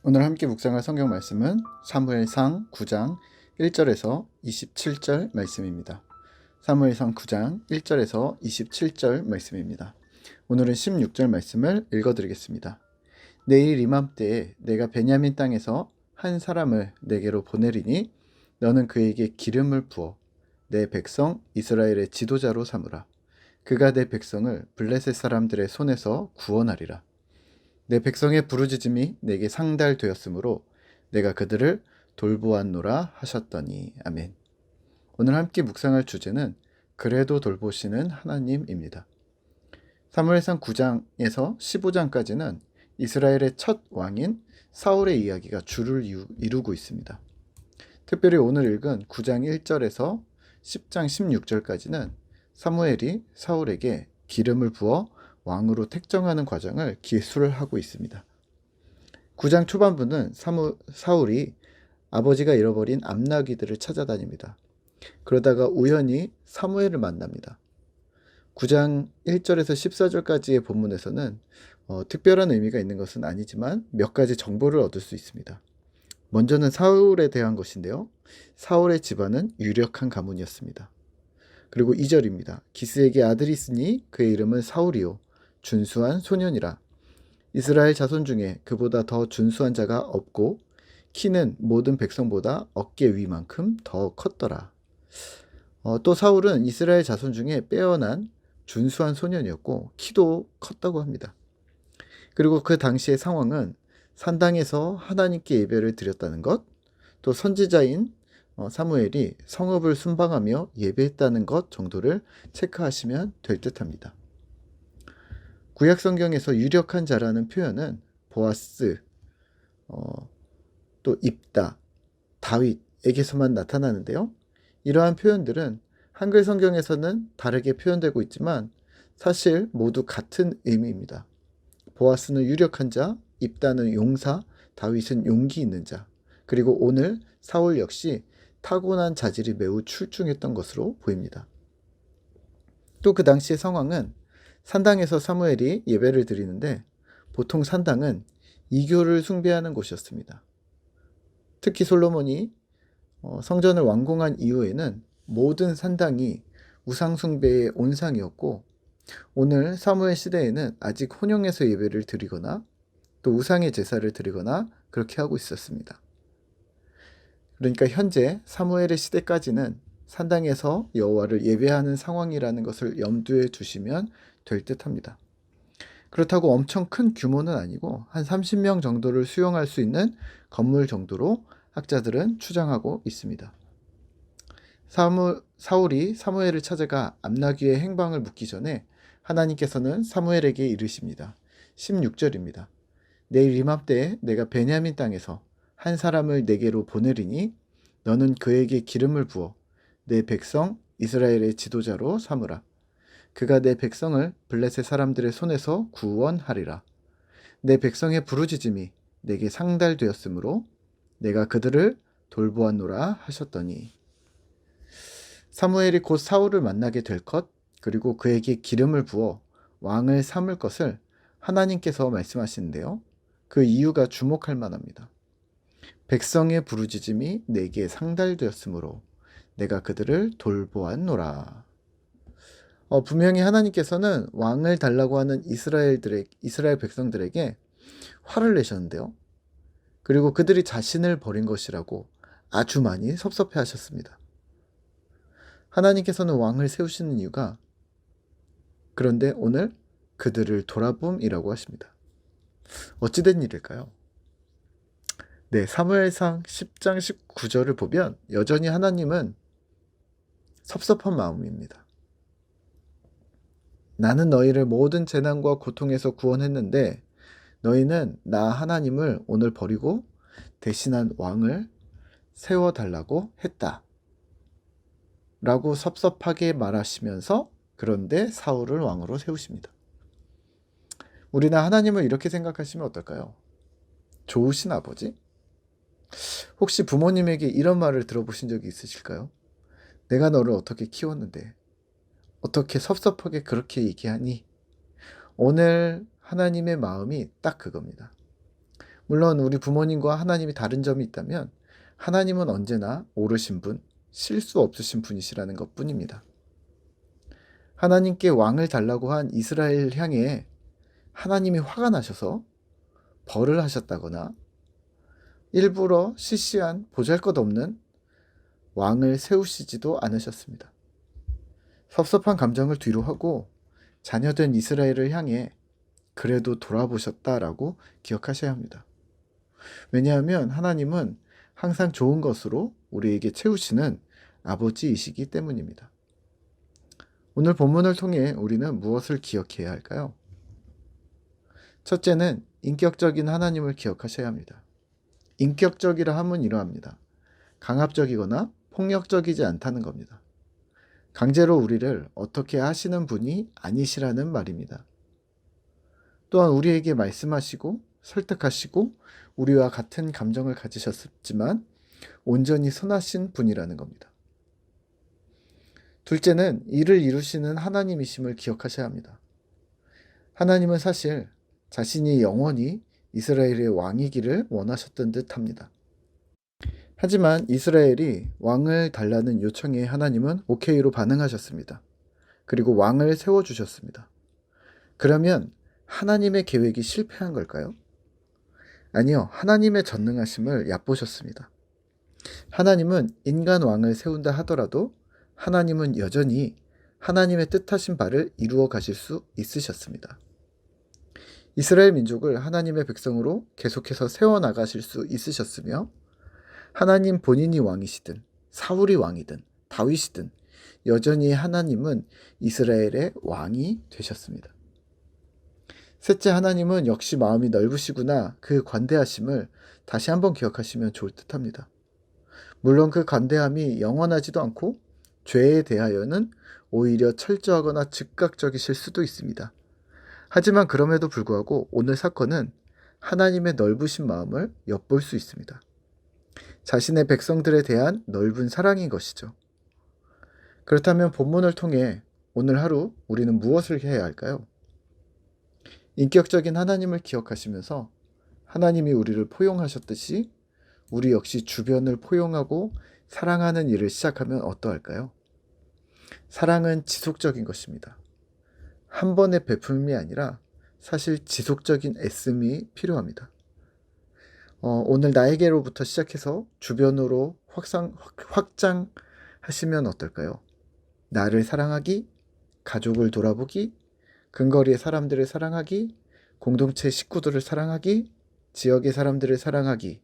오늘 함께 묵상할 성경 말씀은 사무엘상 9장 1절에서 27절 말씀입니다. 사무엘상 9장 1절에서 27절 말씀입니다. 오늘은 16절 말씀을 읽어드리겠습니다. 내일 이맘때에 내가 베냐민 땅에서 한 사람을 내게로 보내리니 너는 그에게 기름을 부어 내 백성 이스라엘의 지도자로 삼으라. 그가 내 백성을 블레셋 사람들의 손에서 구원하리라. 내 백성의 부르짖음이 내게 상달되었으므로 내가 그들을 돌보았노라 하셨더니. 아멘. 오늘 함께 묵상할 주제는 그래도 돌보시는 하나님입니다. 사무엘상 9장에서 15장까지는 이스라엘의 첫 왕인 사울의 이야기가 주를 이루고 있습니다. 특별히 오늘 읽은 9장 1절에서 10장 16절까지는 사무엘이 사울에게 기름을 부어 왕으로 택정하는 과정을 기술을 하고 있습니다. 9장 초반부는 사울이 아버지가 잃어버린 암나귀들을 찾아다닙니다. 그러다가 우연히 사무엘을 만납니다. 9장 1절에서 14절까지의 본문에서는 특별한 의미가 있는 것은 아니지만 몇 가지 정보를 얻을 수 있습니다. 먼저는 사울에 대한 것인데요. 사울의 집안은 유력한 가문이었습니다. 그리고 2절입니다. 기스에게 아들이 있으니 그의 이름은 사울이요 준수한 소년이라. 이스라엘 자손 중에 그보다 더 준수한 자가 없고 키는 모든 백성보다 어깨 위만큼 더 컸더라. 또 사울은 이스라엘 자손 중에 빼어난 준수한 소년이었고 키도 컸다고 합니다. 그리고 그 당시의 상황은 산당에서 하나님께 예배를 드렸다는 것, 또 선지자인 사무엘이 성읍을 순방하며 예배했다는 것 정도를 체크하시면 될 듯합니다. 구약 성경에서 유력한 자라는 표현은 보아스, 또 입다, 다윗에게서만 나타나는데요. 이러한 표현들은 한글 성경에서는 다르게 표현되고 있지만 사실 모두 같은 의미입니다. 보아스는 유력한 자, 입다는 용사, 다윗은 용기 있는 자, 그리고 오늘 사울 역시 타고난 자질이 매우 출중했던 것으로 보입니다. 또 그 당시의 상황은 산당에서 사무엘이 예배를 드리는데 보통 산당은 이교를 숭배하는 곳이었습니다. 특히 솔로몬이 성전을 완공한 이후에는 모든 산당이 우상 숭배의 온상이었고 오늘 사무엘 시대에는 아직 혼용해서 예배를 드리거나 또 우상의 제사를 드리거나 그렇게 하고 있었습니다. 그러니까 현재 사무엘의 시대까지는 산당에서 여호와를 예배하는 상황이라는 것을 염두에 두시면 될 듯합니다. 그렇다고 엄청 큰 규모는 아니고 한 30명 정도를 수용할 수 있는 건물 정도로 학자들은 추정하고 있습니다. 사울이 사무엘을 찾아가 암나귀의 행방을 묻기 전에 하나님께서는 사무엘에게 이르십니다. 16절입니다. 내일 이맘때에 내가 베냐민 땅에서 한 사람을 내게로 보내리니 너는 그에게 기름을 부어 내 백성 이스라엘의 지도자로 삼으라. 그가 내 백성을 블레셋 사람들의 손에서 구원하리라. 내 백성의 부르짖음이 내게 상달되었으므로 내가 그들을 돌보았노라 하셨더니. 사무엘이 곧 사울을 만나게 될 것, 그리고 그에게 기름을 부어 왕을 삼을 것을 하나님께서 말씀하시는데요. 그 이유가 주목할 만합니다. 백성의 부르짖음이 내게 상달되었으므로 내가 그들을 돌보았노라. 분명히 하나님께서는 왕을 달라고 하는 이스라엘 백성들에게 화를 내셨는데요. 그리고 그들이 자신을 버린 것이라고 아주 많이 섭섭해 하셨습니다. 하나님께서는 왕을 세우시는 이유가 그런데 오늘 그들을 돌아봄이라고 하십니다. 어찌된 일일까요? 네, 사무엘상 10장 19절을 보면 여전히 하나님은 섭섭한 마음입니다. 나는 너희를 모든 재난과 고통에서 구원했는데 너희는 나 하나님을 오늘 버리고 대신한 왕을 세워달라고 했다. 라고 섭섭하게 말하시면서 그런데 사울을 왕으로 세우십니다. 우리나 하나님을 이렇게 생각하시면 어떨까요? 좋으신 아버지? 혹시 부모님에게 이런 말을 들어보신 적이 있으실까요? 내가 너를 어떻게 키웠는데 어떻게 섭섭하게 그렇게 얘기하니? 오늘 하나님의 마음이 딱 그겁니다. 물론 우리 부모님과 하나님이 다른 점이 있다면 하나님은 언제나 옳으신 분, 실수 없으신 분이시라는 것뿐입니다. 하나님께 왕을 달라고 한 이스라엘 향해 하나님이 화가 나셔서 벌을 하셨다거나 일부러 시시한 보잘것없는 왕을 세우시지도 않으셨습니다. 섭섭한 감정을 뒤로 하고 자녀된 이스라엘을 향해 그래도 돌아보셨다라고 기억하셔야 합니다. 왜냐하면 하나님은 항상 좋은 것으로 우리에게 채우시는 아버지이시기 때문입니다. 오늘 본문을 통해 우리는 무엇을 기억해야 할까요? 첫째는 인격적인 하나님을 기억하셔야 합니다. 인격적이라 함은 이러합니다. 강압적이거나 폭력적이지 않다는 겁니다. 강제로 우리를 어떻게 하시는 분이 아니시라는 말입니다. 또한 우리에게 말씀하시고 설득하시고 우리와 같은 감정을 가지셨지만 온전히 선하신 분이라는 겁니다. 둘째는 이를 이루시는 하나님이심을 기억하셔야 합니다. 하나님은 사실 자신이 영원히 이스라엘의 왕이기를 원하셨던 듯 합니다. 하지만 이스라엘이 왕을 달라는 요청에 하나님은 오케이로 반응하셨습니다. 그리고 왕을 세워주셨습니다. 그러면 하나님의 계획이 실패한 걸까요? 아니요, 하나님의 전능하심을 얕보셨습니다. 하나님은 인간 왕을 세운다 하더라도 하나님은 여전히 하나님의 뜻하신 바를 이루어 가실 수 있으셨습니다. 이스라엘 민족을 하나님의 백성으로 계속해서 세워나가실 수 있으셨으며 하나님 본인이 왕이시든 사울이 왕이든 다윗이든 여전히 하나님은 이스라엘의 왕이 되셨습니다. 셋째, 하나님은 역시 마음이 넓으시구나 그 관대하심을 다시 한번 기억하시면 좋을 듯합니다. 물론 그 관대함이 영원하지도 않고 죄에 대하여는 오히려 철저하거나 즉각적이실 수도 있습니다. 하지만 그럼에도 불구하고 오늘 사건은 하나님의 넓으신 마음을 엿볼 수 있습니다. 자신의 백성들에 대한 넓은 사랑인 것이죠. 그렇다면 본문을 통해 오늘 하루 우리는 무엇을 해야 할까요? 인격적인 하나님을 기억하시면서 하나님이 우리를 포용하셨듯이 우리 역시 주변을 포용하고 사랑하는 일을 시작하면 어떠할까요? 사랑은 지속적인 것입니다. 한 번의 베품이 아니라 사실 지속적인 애씀이 필요합니다. 오늘 나에게로부터 시작해서 주변으로 확장하시면 어떨까요? 나를 사랑하기, 가족을 돌아보기, 근거리의 사람들을 사랑하기, 공동체 식구들을 사랑하기, 지역의 사람들을 사랑하기,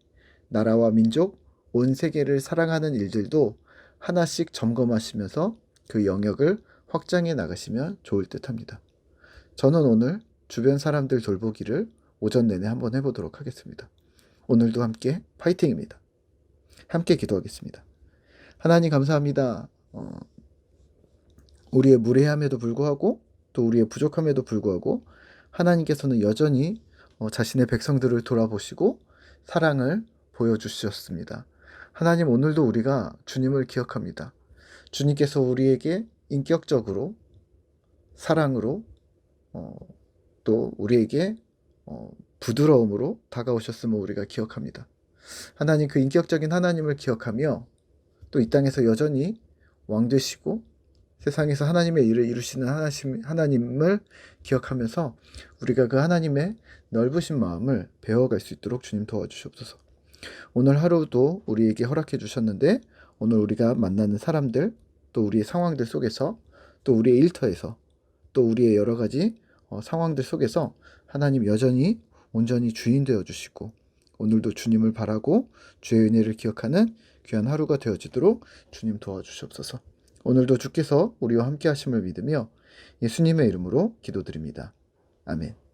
나라와 민족, 온 세계를 사랑하는 일들도 하나씩 점검하시면서 그 영역을 확장해 나가시면 좋을 듯합니다. 저는 오늘 주변 사람들 돌보기를 오전 내내 한번 해보도록 하겠습니다. 오늘도 함께 파이팅입니다. 함께 기도하겠습니다. 하나님 감사합니다. 우리의 무례함에도 불구하고 또 우리의 부족함에도 불구하고 하나님께서는 여전히 자신의 백성들을 돌아보시고 사랑을 보여주셨습니다. 하나님, 오늘도 우리가 주님을 기억합니다. 주님께서 우리에게 인격적으로 사랑으로 또 우리에게 부드러움으로 다가오셨음을 우리가 기억합니다. 하나님, 그 인격적인 하나님을 기억하며 또 이 땅에서 여전히 왕 되시고 세상에서 하나님의 일을 이루시는 하나님을 기억하면서 우리가 그 하나님의 넓으신 마음을 배워갈 수 있도록 주님 도와주시옵소서. 오늘 하루도 우리에게 허락해 주셨는데 오늘 우리가 만나는 사람들 또 우리의 상황들 속에서 또 우리의 일터에서 또 우리의 여러 가지 상황들 속에서 하나님 여전히 온전히 주인 되어 주시고 오늘도 주님을 바라고 주의 은혜를 기억하는 귀한 하루가 되어지도록 주님 도와주시옵소서. 오늘도 주께서 우리와 함께 하심을 믿으며 예수님의 이름으로 기도드립니다. 아멘.